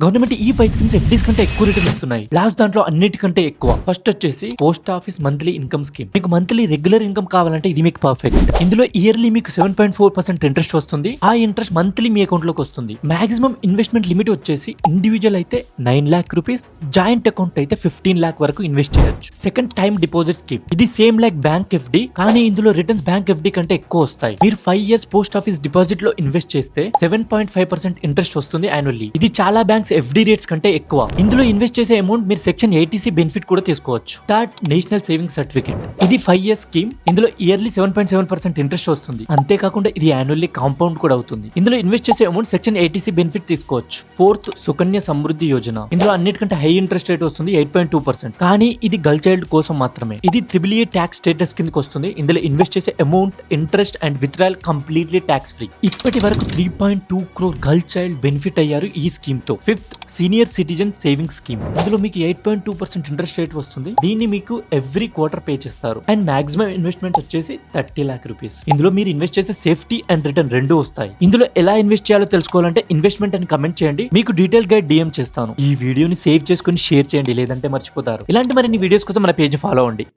Government ఈ 5 schemes FDs కంటే ఎక్కువ రిటర్న్ ఇస్తున్నాయి. లాస్ట్ దాంట్లో అన్నిటికంటే ఎక్కువ. ఫస్ట్ వచ్చేసి post office monthly income scheme. మీకు మంత్లీ రెగ్యులర్ ఇన్కమ్ కావాలంటే ఇది మీకు పర్ఫెక్ట్. ఇందులో ఇయర్లీ మీకు 7.4% ఇంట్రెస్ట్ వస్తుంది. ఆ ఇంట్రెస్ట్ మంత్లీ మీ అకౌంట్ లోకి వస్తుంది. మాక్సిమం ఇన్వెస్ట్మెంట్ లిమిట్ వచ్చేసి ఇండివిజువల్ అయితే 9 lakh రూపీస్, జాయింట్ అకౌంట్ అయితే 15 lakh వరకు ఇన్వెస్ట్ చేయొచ్చు. Second time deposit scheme. ఇది సేమ్ లైక్ బ్యాంక్ ఎఫ్డి, కానీ ఇందులో రిటర్న్స్ బ్యాంక్ ఎఫ్డి కంటే ఎక్కువ వస్తాయి. మీరు 5 years పోస్ట్ ఆఫీస్ డిపాజిట్ లో ఇన్వెస్ట్ చేస్తే 7.5% ఇంట్రెస్ట్ వస్తుంది యాన్యువల్లీ. ఇది చాలా బ్యాంక్స్ ఎఫ్డి రేట్స్ కంటే ఎక్కువ. ఇందులో ఇన్వెస్ట్ చేసే అమౌంట్ మీరు సెక్షన్ 80C బెనిఫిట్ కూడా తీసుకోవచ్చు. Third national saving certificate. ఇది 5 years స్కీమ్. ఇందులో ఇయర్లీ 7.7% ఇంట్రెస్ట్ వస్తుంది. అంతేకాకుండా ఇది యాన్యువల్లీ కాంపౌండ్ కూడా అవుతుంది. ఇందులో ఇన్వెస్ట్ చేసే అమౌంట్ సెక్షన్ 80C బెనిఫిట్ తీసుకోవచ్చు. ఫోర్త్ సుకన్య సమృద్ధి యోజన. ఇందులో అన్నిటికంటే హై ఇంట్రెస్ట్ రేట్ వస్తుంది 8.2%. కానీ ఇది గర్ల్ చైల్డ్ కోసం మాత్రమే. ఇది AAA ట్యాక్స్ స్టేటస్ కిందకి వస్తుంది. ఇందులో ఇన్వెస్ట్ చేసే amount, interest and withdrawal completely tax free. ఇప్పటి వరకు 3.2 crore గర్ల్ చైల్డ్ బెనిఫిట్ అయ్యారు ఈ స్కీమ్ తో. Fifth senior citizen saving scheme. ఇందులో మీకు 8.2% ఇంట్రెస్ట్ రేట్ వస్తుంది. దీన్ని మీకు ఎవ్రీ క్వార్టర్ పే చేస్తారు. అండ్ మాక్సిమం ఇన్వెస్ట్మెంట్ వచ్చేసి 30 lakh రూపీస్. ఇందులో మీరు ఇన్వెస్ట్ చేసే సేఫ్టీ అండ్ రిటర్న్ రెండు వస్తాయి. ఇందులో ఎలా ఇన్వెస్ట్ చేయాలో తెలుసుకోవాలంటే ఇన్వెస్ట్మెంట్ అని కమెంట్ చేయండి. మీకు డీటెయిల్ గైడ్ DM చేస్తాను. ఈ వీడియోని సేవ్ చేసుకుని షేర్ చేయండి, లేదంటే మర్చిపోతారు. ఇలాంటి మరిన్ని వీడియోస్ కోసం మన పేజ్ ఫాలో అవ్వండి.